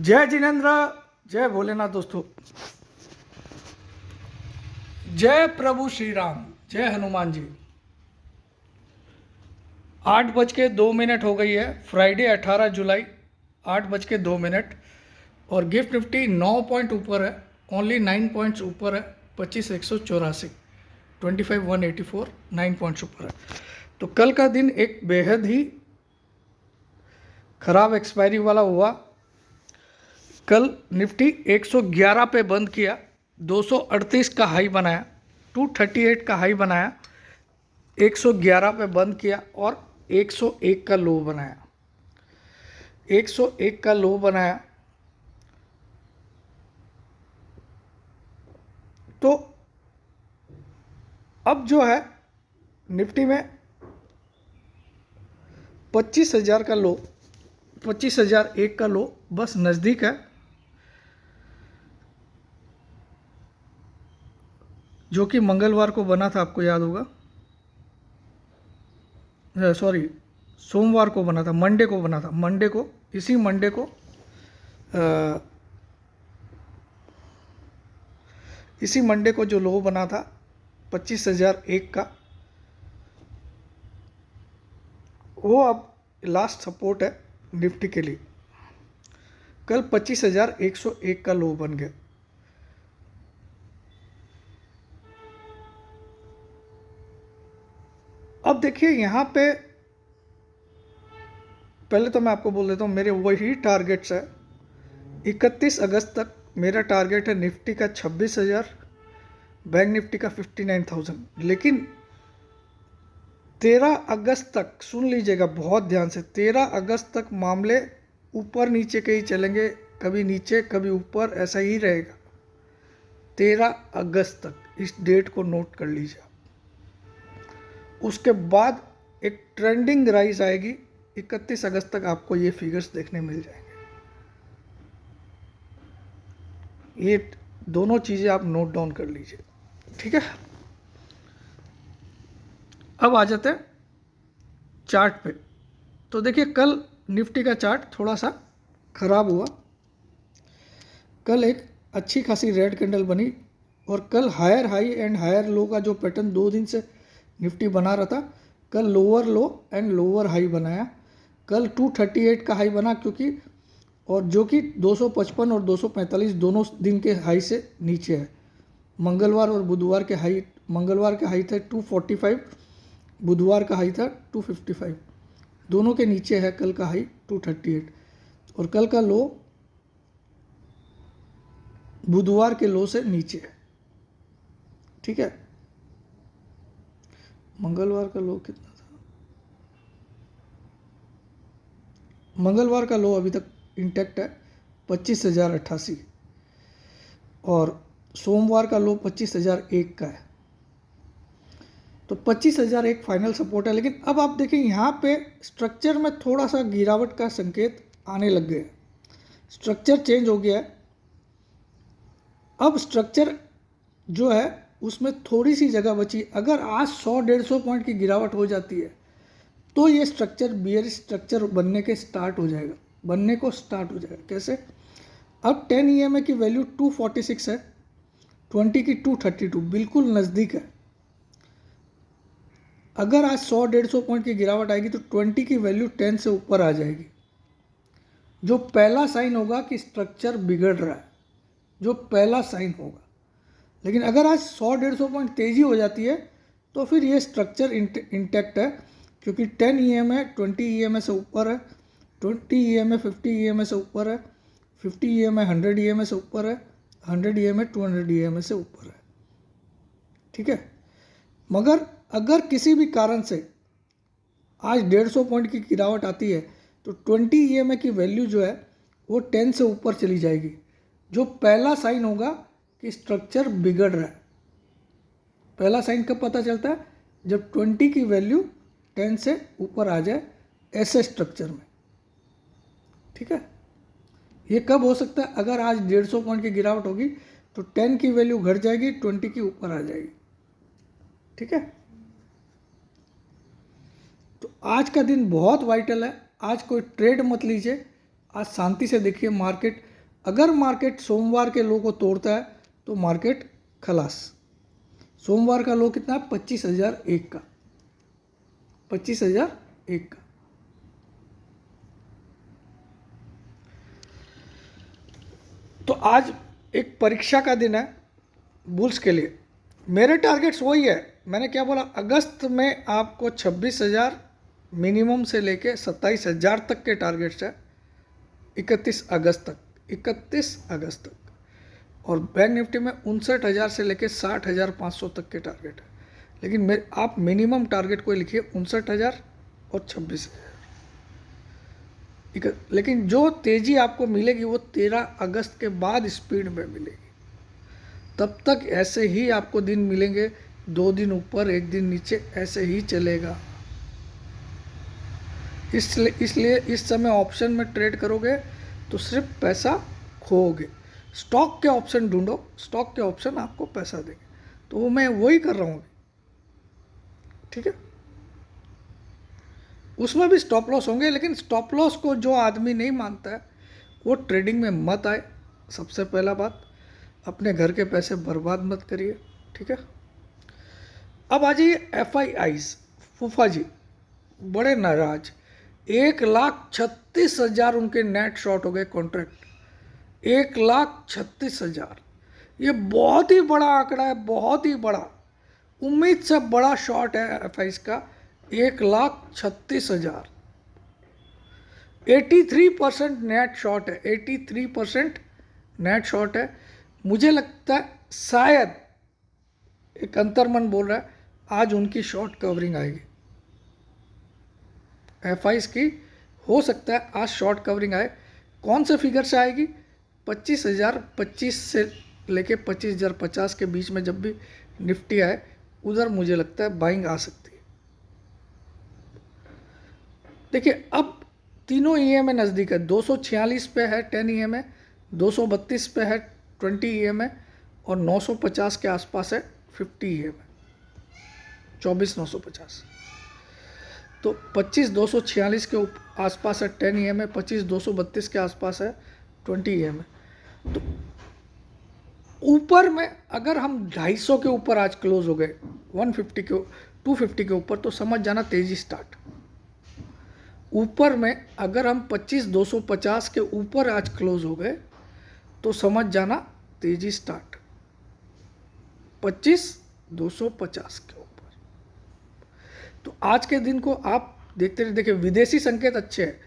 जय जिनेन्द्र, जय भोलेनाथ दोस्तों। जय प्रभु श्री राम, जय हनुमान जी। 8:02 हो गई है, फ्राइडे 18 जुलाई, 8:02। और गिफ्ट निफ्टी 9 पॉइंट ऊपर है, ओनली 9 पॉइंट्स ऊपर है, 25,184, 25,184, 9 पॉइंट्स ऊपर है। तो कल का दिन एक बेहद ही खराब एक्सपायरी वाला हुआ। कल निफ्टी 111 पे बंद किया, 238 का हाई बनाया, 238 का हाई बनाया, 111 पे बंद किया और 101 का लो बनाया, 101 का लो बनाया। तो अब जो है निफ्टी में 25,000 का लो, 25,001 का लो बस नज़दीक है, जो कि मंगलवार को बना था, आपको याद होगा। सॉरी, सोमवार को बना था, मंडे को बना था, मंडे को, इसी मंडे को इसी मंडे को जो लो बना था 25,001 का, वो अब लास्ट सपोर्ट है निफ्टी के लिए। कल 25,101 का लो बन गया। अब देखिए यहाँ पे, पहले तो मैं आपको बोल देता हूँ मेरे वही टारगेट्स है। 31 अगस्त तक मेरा टारगेट है निफ्टी का 26,000, बैंक निफ्टी का 59,000। लेकिन 13 अगस्त तक, सुन लीजिएगा बहुत ध्यान से, 13 अगस्त तक मामले ऊपर नीचे के ही चलेंगे, कभी नीचे कभी ऊपर, ऐसा ही रहेगा। 13 अगस्त तक इस डेट को नोट कर लीजिए। उसके बाद एक ट्रेंडिंग राइज आएगी, 31 अगस्त तक आपको ये फिगर्स देखने मिल जाएंगे। ये दोनों चीज़ें आप नोट डाउन कर लीजिए, ठीक है। अब आ जाते हैं चार्ट पे। तो देखिए कल निफ्टी का चार्ट थोड़ा सा खराब हुआ। कल एक अच्छी खासी रेड कैंडल बनी और कल higher high and higher low का जो पैटर्न 2 दिन से निफ्टी बना रहा था, कल lower low and lower high बनाया। कल 238 का हाई बना, क्योंकि और जो कि 255 और 245 दोनों दिन के हाई से नीचे है। मंगलवार और बुधवार के हाई, मंगलवार का हाई था 245, बुधवार का हाई था 255, दोनों के नीचे है कल का हाई 238। और कल का लो बुधवार के लो से नीचे है, ठीक है। मंगलवार का लो कितना था? मंगलवार का लो अभी तक इंटैक्ट है, 25,088। और सोमवार का लो 25,001 का है। तो 25,001 फाइनल सपोर्ट है। लेकिन अब आप देखें यहाँ पे स्ट्रक्चर में थोड़ा सा गिरावट का संकेत आने लग गया, स्ट्रक्चर चेंज हो गया है। अब स्ट्रक्चर जो है उसमें थोड़ी सी जगह बची। अगर आज 100-150 पॉइंट की गिरावट हो जाती है तो ये स्ट्रक्चर बियरिश स्ट्रक्चर बनने को स्टार्ट हो जाएगा। कैसे? अब 10 EMA की वैल्यू 246 है, 20 की 232, बिल्कुल नज़दीक है। अगर आज 100-150 पॉइंट की गिरावट आएगी तो 20 की वैल्यू 10 से ऊपर आ जाएगी, जो पहला साइन होगा कि स्ट्रक्चर बिगड़ रहा है, जो पहला साइन होगा। लेकिन अगर आज 100-150 पॉइंट तेज़ी हो जाती है तो फिर ये स्ट्रक्चर इंटैक्ट है, क्योंकि 10 EMA 20 EMA से ऊपर है, 20 EMA 50 EMA से ऊपर है, 50 EMA 100 EMA से ऊपर है, 100 EMA 200 EMA से ऊपर है, ठीक है। मगर अगर किसी भी कारण से आज 150 पॉइंट की गिरावट आती है तो 20 EMA की वैल्यू जो है वो 10 से ऊपर चली जाएगी, जो पहला साइन होगा कि स्ट्रक्चर बिगड़ रहा है। पहला साइन कब पता चलता है? जब 20 की वैल्यू 10 से ऊपर आ जाए ऐसे स्ट्रक्चर में, ठीक है। ये कब हो सकता है? अगर आज 150 पॉइंट की गिरावट होगी तो 10 की वैल्यू घट जाएगी, 20 की ऊपर आ जाएगी, ठीक है। तो आज का दिन बहुत वाइटल है। आज कोई ट्रेड मत लीजिए, आज शांति से देखिए मार्केट अगर मार्केट सोमवार के लो को तोड़ता है तो मार्केट खलास। सोमवार का लो कितना है? 25,001 का, 25,001 का। तो आज एक परीक्षा का दिन है बुल्स के लिए। मेरे टारगेट्स वही है, मैंने क्या बोला, अगस्त में आपको 26,000 मिनिमम से लेके 27,000 तक के टारगेट्स है 31 अगस्त तक, 31 अगस्त तक। और बैंक निफ्टी में 59,000 से लेके 60,500 तक के टारगेट है। लेकिन आप मिनिमम टारगेट को लिखिए 59,000 और 26,000। लेकिन जो तेज़ी आपको मिलेगी वो 13 अगस्त के बाद स्पीड में मिलेगी। तब तक ऐसे ही आपको दिन मिलेंगे, 2 दिन ऊपर 1 दिन नीचे, ऐसे ही चलेगा। इसलिए इस समय ऑप्शन में ट्रेड करोगे तो सिर्फ पैसा खोओगे। स्टॉक के ऑप्शन ढूंढो, स्टॉक के ऑप्शन आपको पैसा देंगे। तो वो मैं वही कर रहा हूँ, ठीक है। उसमें भी स्टॉप लॉस होंगे, लेकिन स्टॉप लॉस को जो आदमी नहीं मानता है वो ट्रेडिंग में मत आए। सबसे पहला बात, अपने घर के पैसे बर्बाद मत करिए, ठीक है। अब आ जाइए FIIs। फूफा जी बड़े नाराज, 1,36,000 उनके नेट शॉर्ट हो गए कॉन्ट्रैक्ट, 1,36,000। ये बहुत ही बड़ा आंकड़ा है, बहुत ही बड़ा, उम्मीद से बड़ा शॉर्ट है FIIs का, 1,36,000। 83% नेट शॉर्ट है, 83% नेट शॉर्ट है। मुझे लगता है शायद, एक अंतर्मन बोल रहा है, आज उनकी शॉर्ट कवरिंग आएगी FIIs की। हो सकता है आज शॉर्ट कवरिंग आए। कौन से फिगर से आएगी? 25,025 से लेके 25,050 के बीच में जब भी निफ्टी आए, उधर मुझे लगता है बाइंग आ सकती है। देखिए अब तीनों EMA नज़दीक है, 246 पे है 10 EMA, 232 पे है 20 EMA और 950 के आसपास है 50 EMA, 24,950। तो 25,246 के आसपास है 10 EMA, 25,232 के आसपास है 20 EMA। तो ऊपर में अगर हम 250 के ऊपर आज क्लोज हो गए, 150 के 250 के ऊपर, तो समझ जाना तेजी स्टार्ट। ऊपर में अगर हम 25,250 के ऊपर आज क्लोज हो गए तो समझ जाना तेजी स्टार्ट, 25,250 के ऊपर। तो आज के दिन को आप देखते रहिए। देखिए विदेशी संकेत अच्छे हैं,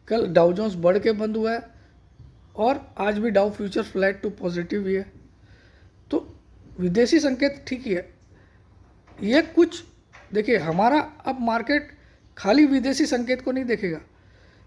कल डाउ जोन्स बढ़ के बंद हुआ है और आज भी Dow future flat to positive ही है। तो विदेशी संकेत ठीक ही है। ये कुछ देखिए, हमारा अब मार्केट खाली विदेशी संकेत को नहीं देखेगा,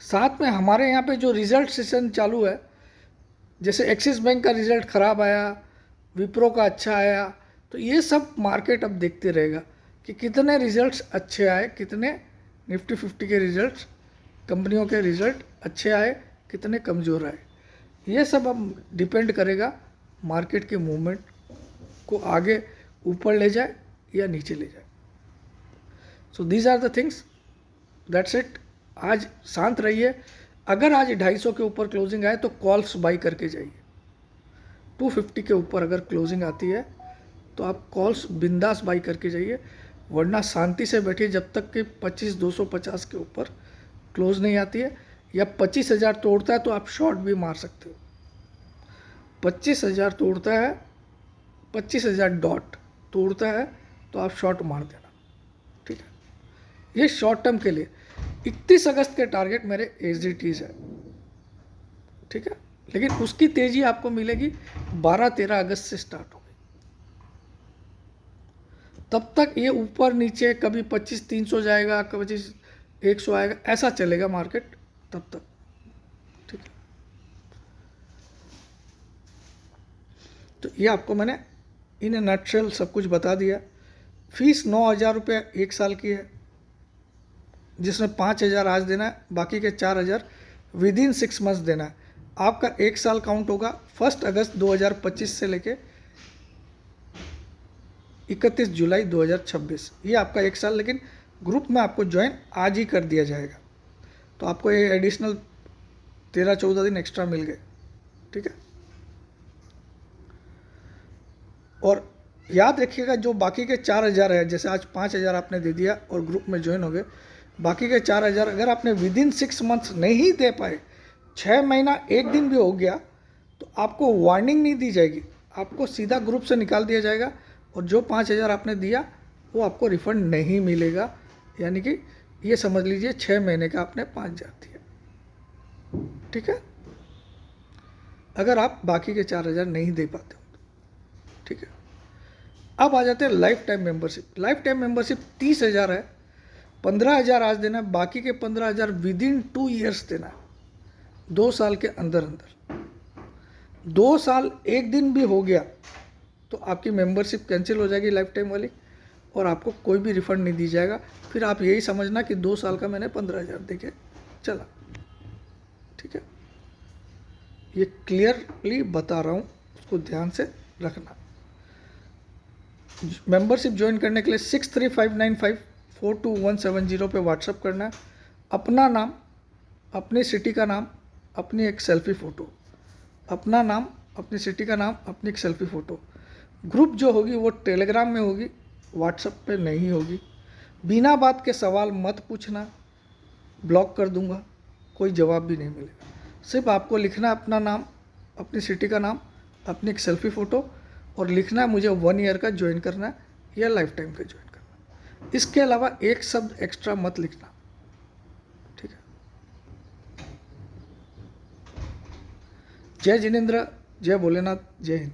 साथ में हमारे यहाँ पे जो रिजल्ट सेशन चालू है, जैसे एक्सिस बैंक का रिजल्ट ख़राब आया, विप्रो का अच्छा आया, तो ये सब मार्केट अब देखते रहेगा कि कितने रिजल्ट्स अच्छे आए, कितने निफ्टी 50 के रिजल्ट्स, कंपनियों के रिजल्ट अच्छे आए, कितने कमज़ोर आए। ये सब अब डिपेंड करेगा मार्केट के मूवमेंट को आगे ऊपर ले जाए या नीचे ले जाए। So these are the things, that's it. आज शांत रहिए। अगर आज 250 के ऊपर क्लोजिंग आए तो कॉल्स बाई करके जाइए। 250 के ऊपर अगर क्लोजिंग आती है तो आप कॉल्स बिंदास बाई करके जाइए, वरना शांति से बैठिए जब तक कि 25,250 के ऊपर क्लोज नहीं आती है, या 25,000 तोड़ता है तो आप शॉर्ट भी मार सकते हो। 25,000 तोड़ता है, 25,000 डॉट तोड़ता है तो आप शॉर्ट मार देना, ठीक है। ये शॉर्ट टर्म के लिए 31 अगस्त के टारगेट मेरे एसडीटीज है, ठीक है। लेकिन उसकी तेजी आपको मिलेगी 12-13 अगस्त से स्टार्ट होगी। तब तक ये ऊपर नीचे कभी 25,300 जाएगा, कभी 25,100 आएगा, ऐसा चलेगा मार्केट तब तक, ठीक है। तो ये आपको मैंने इन ए नटशेल सब कुछ बता दिया। फीस 9,000 रुपये 1 साल की है, जिसमें 5,000 आज देना है, बाकी के 4,000 विद इन 6 मंथ्स देना है। आपका 1 साल काउंट होगा 1 अगस्त 2025 से लेके 31 जुलाई 2026, ये आपका 1 साल। लेकिन ग्रुप में आपको ज्वाइन आज ही कर दिया जाएगा, तो आपको ये एडिशनल 13-14 दिन एक्स्ट्रा मिल गए, ठीक है। और याद रखिएगा जो बाकी के 4,000 है, जैसे आज 5,000 आपने दे दिया और ग्रुप में ज्वाइन हो गए, बाकी के 4,000 अगर आपने विद इन 6 मंथ्स नहीं दे पाए, 6 महीना 1 दिन भी हो गया, तो आपको वार्निंग नहीं दी जाएगी, आपको सीधा ग्रुप से निकाल दिया जाएगा और जो 5,000 आपने दिया वो आपको रिफंड नहीं मिलेगा। यानी कि ये समझ लीजिए 6 महीने का आपने 5,000 दिया, ठीक है, अगर आप बाकी के 4,000 नहीं दे पाते हो, ठीक है। अब आ जाते हैं life time membership. Life time membership 30,000 है, 15,000 आज देना है, बाकी के 15,000 विद इन 2 ईयर्स देना है, 2 साल के अंदर अंदर। 2 साल 1 दिन भी हो गया तो आपकी मेंबरशिप कैंसिल हो जाएगी लाइफ टाइम वाली, और आपको कोई भी रिफंड नहीं दी जाएगा। फिर आप यही समझना कि 2 साल का मैंने 15,000 दे के चला, ठीक है। ये क्लियरली बता रहा हूँ, उसको ध्यान से रखना। मेंबरशिप ज्वाइन करने के लिए 6359542170 पे व्हाट्सअप करना है, अपना नाम, अपनी सिटी का नाम, अपनी एक सेल्फी फ़ोटो, अपना नाम, अपनी सिटी का नाम, अपनी एक सेल्फी फ़ोटो। ग्रुप जो होगी वो टेलीग्राम में होगी, व्हाट्सएप पे नहीं होगी। बिना बात के सवाल मत पूछना, ब्लॉक कर दूंगा, कोई जवाब भी नहीं मिलेगा। सिर्फ आपको लिखना है अपना नाम, अपनी सिटी का नाम, अपनी एक सेल्फी फ़ोटो, और लिखना है मुझे 1 ईयर का ज्वाइन करना है या लाइफ टाइम का ज्वाइन करना है। इसके अलावा एक शब्द एक्स्ट्रा मत लिखना, ठीक है। जय जिनेंद्र, जय भोलेनाथ, जय हिंद।